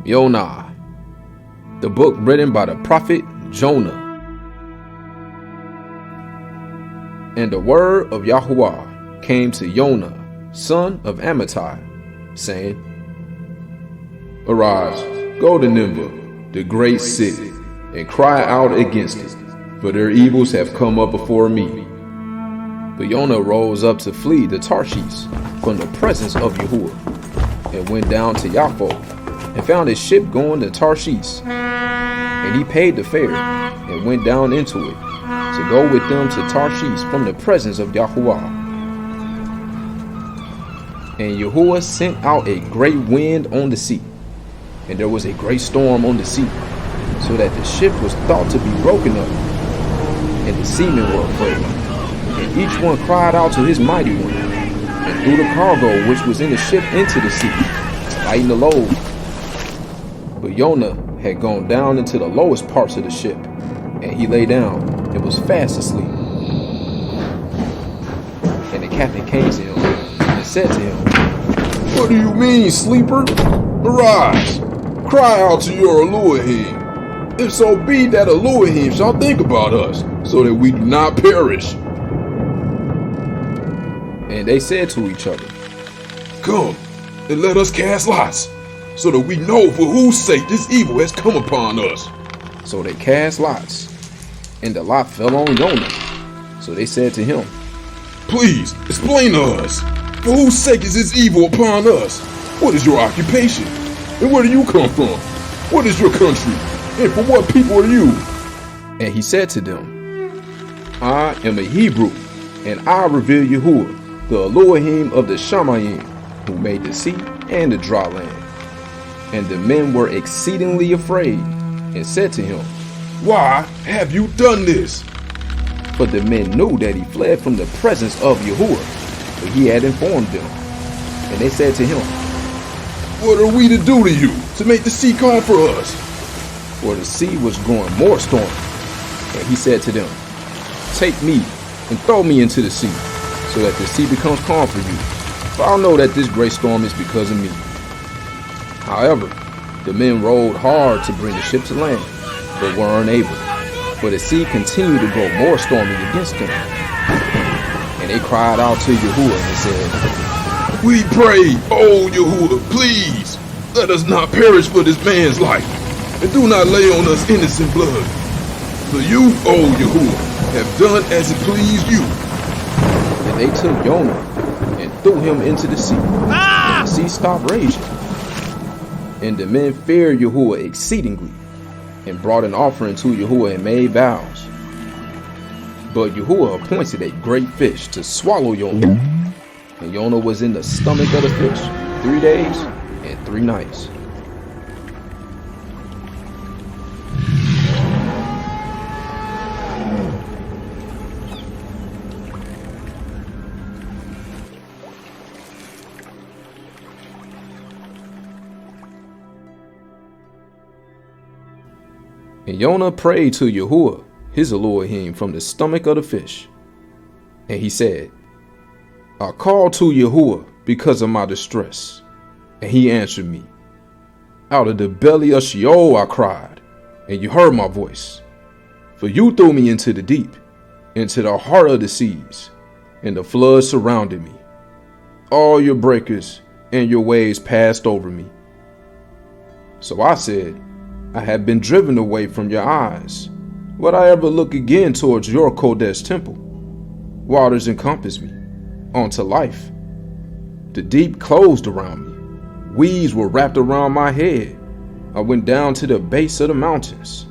Yonah, the book written by the prophet Jonah. And the word of Yahuah came to Yonah, son of Amittai, saying, Arise, go to Nineveh, the great city, and cry out against it, for their evils have come up before me. But Yonah rose up to flee to Tarshish from the presence of Yahuah, and went down to Yahuah, and found a ship going to Tarshish. And he paid the fare, and went down into it, to go with them to Tarshish from the presence of Yahuah. And Yahuah sent out a great wind on the sea, and there was a great storm on the sea, so that the ship was thought to be broken up, and the seamen were afraid. And each one cried out to his mighty one, and threw the cargo which was in the ship into the sea, to lighten the load. But Yonah had gone down into the lowest parts of the ship, and he lay down and was fast asleep. And the captain came to him and said to him, What do you mean, sleeper? Arise, cry out to your Elohim, if so be that Elohim shall think about us, so that we do not perish. And they said to each other, Come, and let us cast lots, so that we know for whose sake this evil has come upon us. So they cast lots, and the lot fell on Yonah. So they said to him, Please, explain to us, for whose sake is this evil upon us? What is your occupation? And where do you come from? What is your country? And for what people are you? And he said to them, I am a Hebrew, and I revere Yahuah, the Elohim of the Shamayim, who made the sea and the dry land. And the men were exceedingly afraid, and said to him, Why have you done this? But the men knew that he fled from the presence of Yahuah, for he had informed them. And they said to him, What are we to do to you, to make the sea calm for us? For the sea was growing more stormy. And he said to them, Take me, and throw me into the sea, so that the sea becomes calm for you. For I know that this great storm is because of me. However, the men rowed hard to bring the ship to land, but were unable, for the sea continued to grow more stormy against them. And they cried out to Yahuah and said, We pray, O Yahuah, please, let us not perish for this man's life, and do not lay on us innocent blood. For you, O Yahuah, have done as it pleased you. And they took Yonah and threw him into the sea, and the sea stopped raging. And the men feared Yahuah exceedingly, and brought an offering to Yahuah and made vows. But Yahuah appointed a great fish to swallow Yonah, and Yonah was in the stomach of the fish 3 days and 3 nights. And Yonah prayed to Yahuah, his Elohim, from the stomach of the fish. And he said, I called to Yahuah because of my distress, and he answered me. Out of the belly of Sheol I cried, and you heard my voice. For you threw me into the deep, into the heart of the seas, and the flood surrounded me. All your breakers and your waves passed over me. So I said, I have been driven away from your eyes. Would I ever look again towards your Kodesh temple? Waters encompassed me, onto life. The deep closed around me. Weeds were wrapped around my head. I went down to the base of the mountains.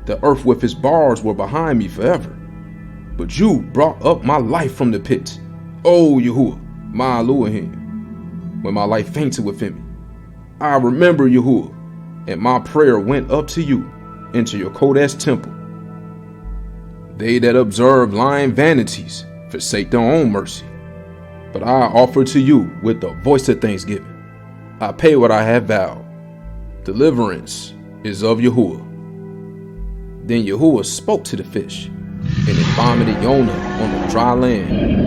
The earth with its bars were behind me forever. But you brought up my life from the pit, O Yahuah, my Elohim, when my life fainted within me. I remember Yahuah, and my prayer went up to you, into your Kodesh temple. They that observe lying vanities forsake their own mercy. But I offer to you with the voice of thanksgiving. I pay what I have vowed. Deliverance is of Yahuah. Then Yahuah spoke to the fish, and it vomited Yonah on the dry land.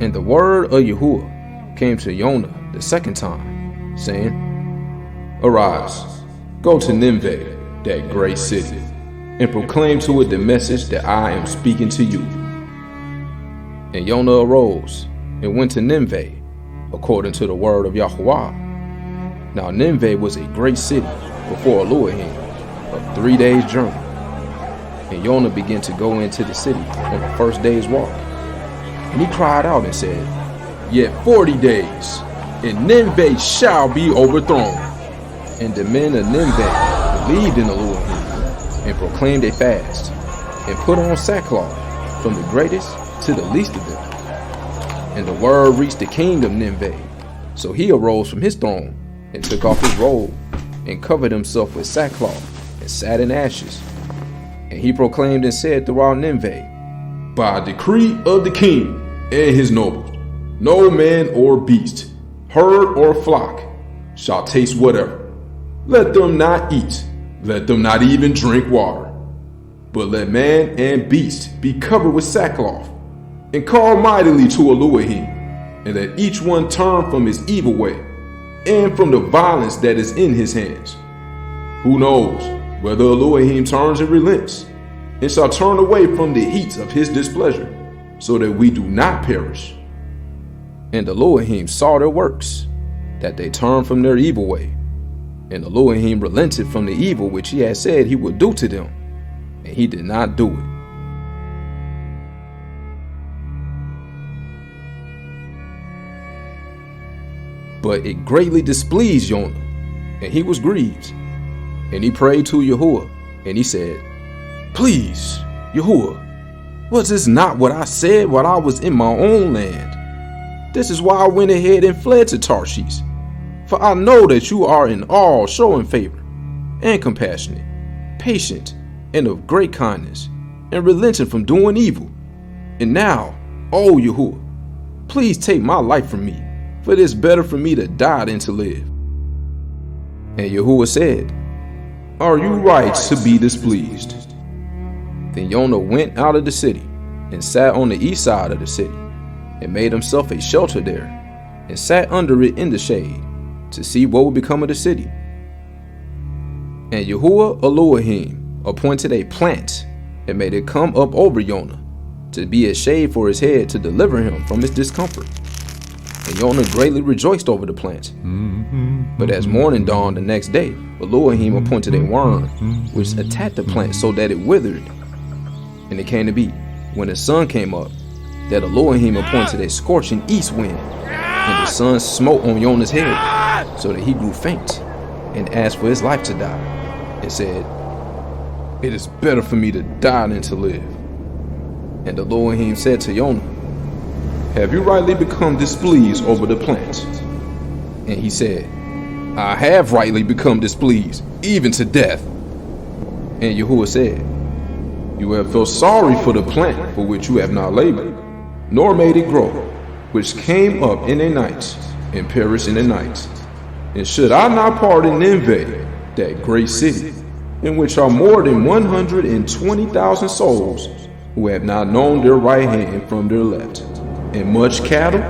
And the word of Yahuah came to Yonah the second time, saying, Arise, go to Nineveh, that great city, and proclaim to it the message that I am speaking to you. And Yonah arose and went to Nineveh, according to the word of Yahuah. Now Nineveh was a great city before Elohim, of 3 days' journey. And Yonah began to go into the city on the first day's walk. And he cried out and said, Yet 40 days, and Nineveh shall be overthrown. And the men of Nineveh believed in Elohim, and proclaimed a fast, and put on sackcloth, from the greatest to the least of them. And the word reached the king of Nineveh. So he arose from his throne, and took off his robe, and covered himself with sackcloth, and sat in ashes. And he proclaimed and said throughout Nineveh, By decree of the king and his nobles, no man or beast, herd or flock, shall taste whatever. Let them not eat, let them not even drink water. But let man and beast be covered with sackcloth, and call mightily to Elohim, and let each one turn from his evil way, and from the violence that is in his hands. Who knows whether Elohim turns and relents, and shall turn away from the heat of his displeasure, so that we do not perish. And Elohim saw their works, that they turned from their evil way. And Elohim relented from the evil which he had said he would do to them, and he did not do it. But it greatly displeased Yonah, and he was grieved. And he prayed to Yahuah, and he said, Please, Yahuah, was this not what I said while I was in my own land? This is why I went ahead and fled to Tarshish. For I know that you are in all showing favor, and compassionate, patient, and of great kindness, and relenting from doing evil. And now, O Yahuah, please take my life from me, for it is better for me to die than to live. And Yahuah said, Are you right to be displeased? Then Yonah went out of the city, and sat on the east side of the city, and made himself a shelter there, and sat under it in the shade, to see what would become of the city. And Yahuah Elohim appointed a plant, and made it come up over Yonah, to be a shade for his head, to deliver him from his discomfort. And Yonah greatly rejoiced over the plant. But as morning dawned the next day, Elohim appointed a worm, which attacked the plant so that it withered. And it came to be, when the sun came up, that Elohim appointed a scorching east wind, and the sun smote on Yonah's head, so that he grew faint, and asked for his life to die, and said, It is better for me to die than to live. And Elohim said to Yonah, Have you rightly become displeased over the plant? And he said, I have rightly become displeased, even to death. And Yahuah said, You have felt sorry for the plant for which you have not labored, nor made it grow, which came up in a night, and perished in a night. And should I not pardon Nineveh, that great city, in which are more than 120,000 souls, who have not known their right hand from their left, and much cattle,